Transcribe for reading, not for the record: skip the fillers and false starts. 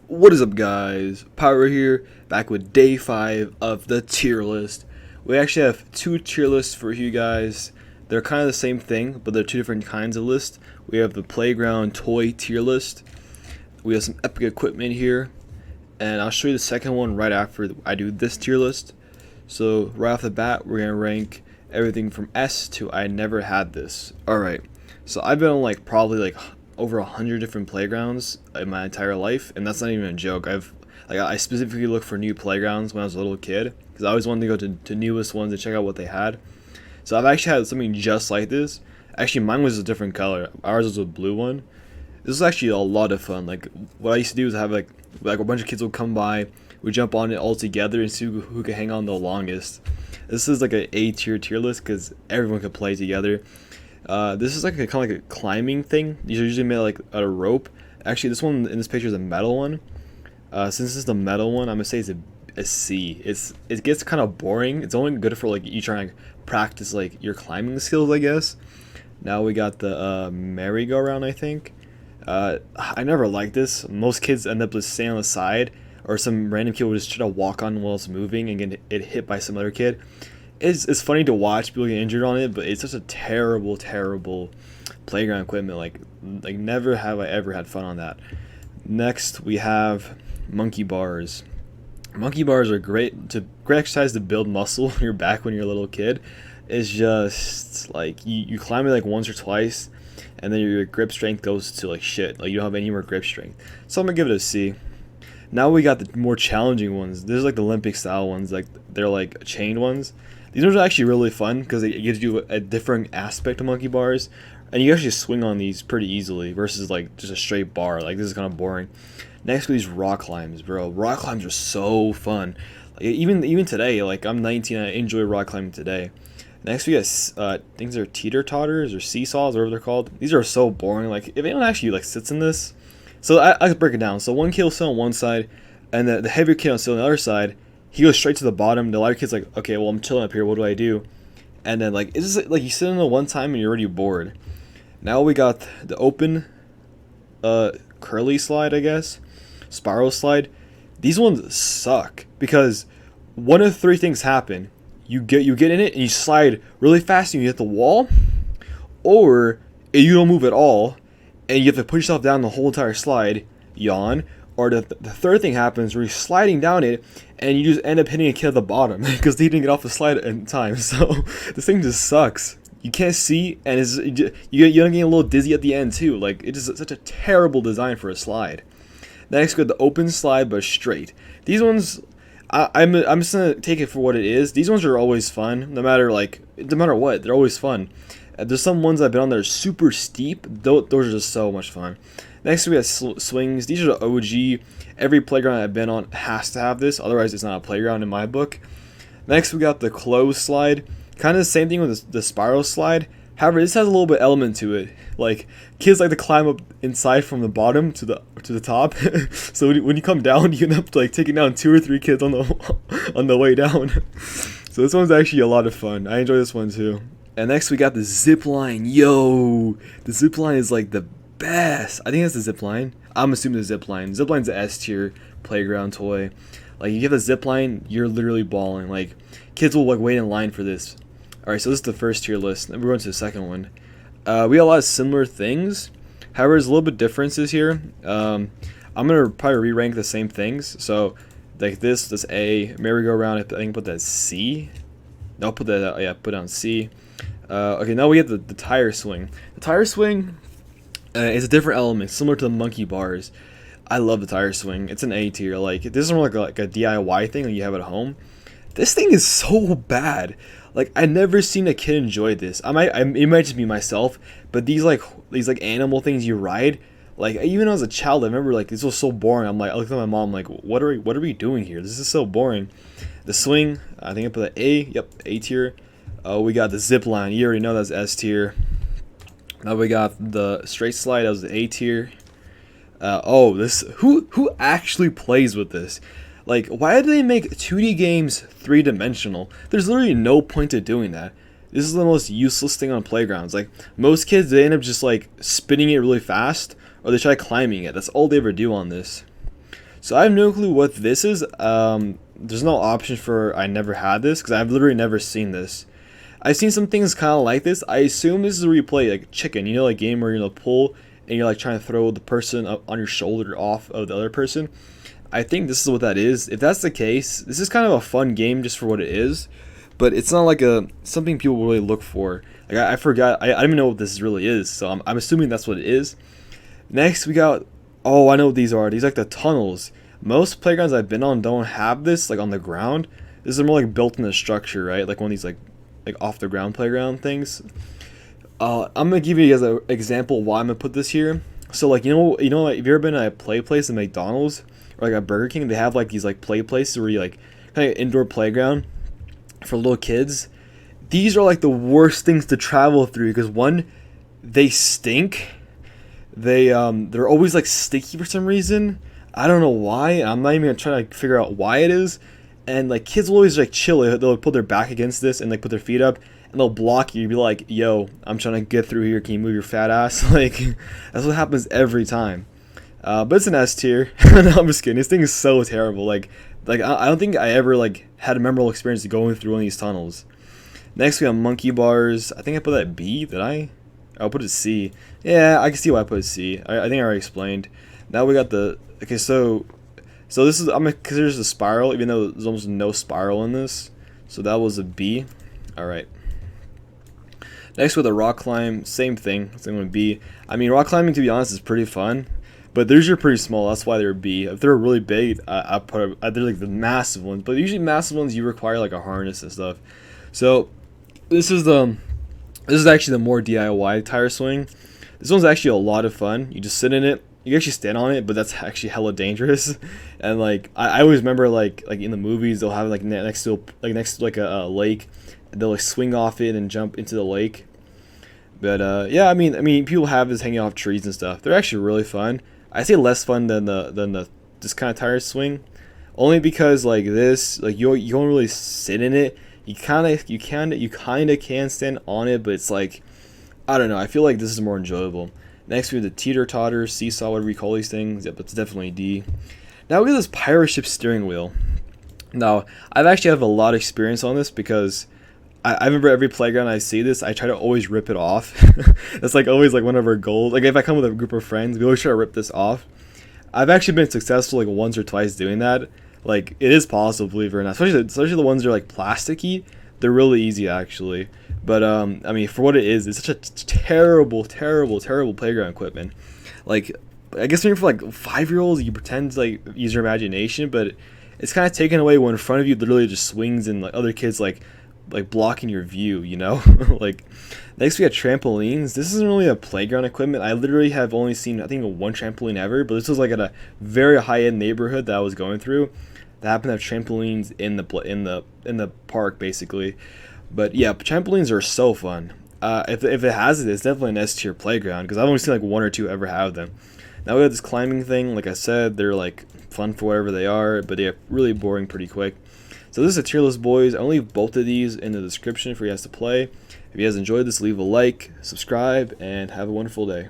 What is up, guys? Power here, back with day 5 of the tier list. We actually have 2 tier lists for you guys. They're kind of the same thing, but they're 2 different kinds of lists. We have the playground toy tier list. We have some epic equipment here, and I'll show you the second one right after I do this tier list. So right off the bat, we're gonna rank everything from S to I never had this. Alright, so I've been on probably over 100 different playgrounds in my entire life, and that's not even a joke. I specifically look for new playgrounds when I was a little kid because I always wanted to go to newest ones and check out what they had. So I've actually had something just like this. Actually, mine was a different color. Ours was a blue one. This was actually a lot of fun. Like, what I used to do is have like a bunch of kids would come by, we jump on it all together and see who could hang on the longest. This is like an A tier list because everyone could play together. This is like kind of like a climbing thing. These are usually made like out of rope. Actually, this one in this picture is a metal one. Since this is the metal one, I'm gonna say it's a C. It gets kind of boring. It's only good for like you trying to practice like your climbing skills, I guess. Now we got the merry-go-round, I think. I never liked this. Most kids end up just staying on the side, or some random kid would just try to walk on while it's moving and get it hit by some other kid. It's funny to watch people get injured on it, but it's such a terrible playground equipment. Like never have I ever had fun on that. Next we have monkey bars. Monkey bars are great exercise to build muscle in your back when you're a little kid. It's just like you climb it like once or twice, and then your grip strength goes to like shit. Like you don't have any more grip strength. So I'm gonna give it a C. Now we got the more challenging ones. There's like the Olympic style ones, like they're like chained ones. These ones are actually really fun because it gives you a different aspect of monkey bars, and you actually swing on these pretty easily versus like just a straight bar. Like this is kind of boring. Next, we these rock climbs, bro. Rock climbs are so fun. Like even today, like I'm 19, I enjoy rock climbing today. Next, we got things that are Teeter Totters or seesaws, whatever they're called. These are so boring. Like if anyone actually like sits in this, so I break it down. So one kid will sit on one side, and the heavier kid will sit on the other side. He goes straight to the bottom. The lighter kid's like, okay, well, I'm chilling up here. What do I do? And then like it's just like you sit in the one time and you're already bored. Now we got the open curly slide, I guess. Spyros Slide. These ones suck because one of 3 things happen. You get in it and you slide really fast and you hit the wall, or you don't move at all and you have to push yourself down the whole entire slide, yawn. Or the third thing happens where you're sliding down it and you just end up hitting a kid at the bottom because they didn't get off the slide in time. So this thing just sucks. You can't see, and you're getting a little dizzy at the end too. Like it's just such a terrible design for a slide. Next, we got the open slide but straight. These ones, I'm just gonna take it for what it is. These ones are always fun, no matter what. They're always fun. There's some ones I've been on that are super steep. Those are just so much fun. Next, we have swings. These are the OG. Every playground I've been on has to have this. Otherwise, it's not a playground in my book. Next, we got the closed slide. Kind of the same thing with the spiral slide. However, this has a little bit element to it. Like kids like to climb up inside from the bottom to the top. So when you come down, you end up like taking down 2 or 3 kids on the way down. So this one's actually a lot of fun. I enjoy this one too. And next, we got the Zipline. Yo, the Zipline is like the best. I think that's the Zipline. I'm assuming the Zipline. Zipline's the S tier playground toy. Like you get the Zipline, you're literally balling. Like kids will like wait in line for this. Alright, so this is the first tier list. Then we're going to the second one. We got a lot of similar things. However, there's a little bit differences here. I'm gonna probably re-rank the same things. So like this A, merry-go-round, I think put that C. No, put that put down C. Okay, now we get the tire swing. The tire swing is a different element, similar to the monkey bars. I love the tire swing. It's an A tier. Like this is more like a DIY thing that you have at home. This thing is so bad. Like I never seen a kid enjoy this. It might just be myself, but these animal things you ride. Like even as a child, I remember like this was so boring. I looked at my mom like, what are we doing here? This is so boring. The swing, I think I put the A. Yep, A tier. We got the zip line. You already know that's S tier. Now we got the straight slide. That was the A tier. Who actually plays with this? Like, why do they make 2D games 3-dimensional? There's literally no point to doing that. This is the most useless thing on playgrounds. Like, most kids, they end up just, like, spinning it really fast, or they try climbing it. That's all they ever do on this. So I have no clue what this is. There's no option for I never had this because I've literally never seen this. I've seen some things kind of like this. I assume this is where you play like chicken, you know, like game where you're gonna pull and you're like trying to throw the person up on your shoulder off of the other person. I think this is what that is. If that's the case, this is kind of a fun game just for what it is, but it's not like a something people really look for. Like I forgot, I don't even know what this really is, so I'm assuming that's what it is. Next we got, oh, I know what these are. These are like the tunnels. Most playgrounds I've been on don't have this like on the ground. This is more like built in the structure, right? Like one of these like off the ground playground things. I'm gonna give you guys an example why I'm gonna put this here. So like like, have you ever been at a play place at McDonald's or like a Burger King? They have like these like play places where you like kind of indoor playground for little kids. These are like the worst things to travel through because one, they stink. They're always like sticky for some reason. I don't know why. I'm not even gonna try to figure out why it is. And like kids will always like chill. They'll put their back against this and like put their feet up and they'll block you. You'll be like, yo, I'm trying to get through here. Can you move your fat ass? Like that's what happens every time. But it's an S tier. No, I'm just kidding. This thing is so terrible. Like I don't think I ever like had a memorable experience going through one of these tunnels. Next we have monkey bars. I think I put that B. Did I? I'll put it C. Yeah, I can see why I put it C. I think I already explained. Now we got the okay. So this is, I'm gonna consider this a spiral, even though there's almost no spiral in this. So that was a B. All right. Next with a rock climb, same thing. It's going to be. I mean, rock climbing, to be honest, is pretty fun, but theirs are pretty small. That's why they're B. If they're really big, I put they're like the massive ones. But usually massive ones you require like a harness and stuff. So this is actually the more DIY tire swing. This one's actually a lot of fun. You just sit in it. You can actually stand on it, but that's actually hella dangerous. And like I always remember like in the movies they'll have it like next to a lake. They'll like swing off it and jump into the lake. But yeah, I mean people have this hanging off trees and stuff. They're actually really fun. I say less fun than the this kind of tire swing, only because like this, like you don't really sit in it. You kind of can stand on it, but it's like, I don't know. I feel like this is more enjoyable. Next we have the Teeter Totters, seesaw, whatever you call these things. Yep, it's definitely D. Now we have this pirate ship steering wheel. Now I've actually have a lot of experience on this because I remember every playground I see this, I try to always rip it off. That's like always like one of our goals. Like if I come with a group of friends, we always try to rip this off. I've actually been successful like once or twice doing that. Like it is possible, believe it or not. Especially the ones that are like plasticky. They're really easy actually. But I mean, for what it is, it's such a terrible playground equipment. Like I guess maybe for like 5-year-olds, you pretend to like use your imagination, but it's kind of taken away when in front of you literally just swings and like other kids like blocking your view, you know. Like next we got trampolines. This isn't really a playground equipment. I literally have only seen I think one trampoline ever, but this was like at a very high-end neighborhood that I was going through that happened to have trampolines in the park basically. But yeah, trampolines are so fun. If it has it, it's definitely an S tier playground because I've only seen like one or two ever have them. Now we have this climbing thing. Like I said, they're like fun for whatever they are, but they're really boring pretty quick. So this is a tier list, boys. I'll leave both of these in the description for you guys to play. If you guys enjoyed this, leave a like, subscribe, and have a wonderful day.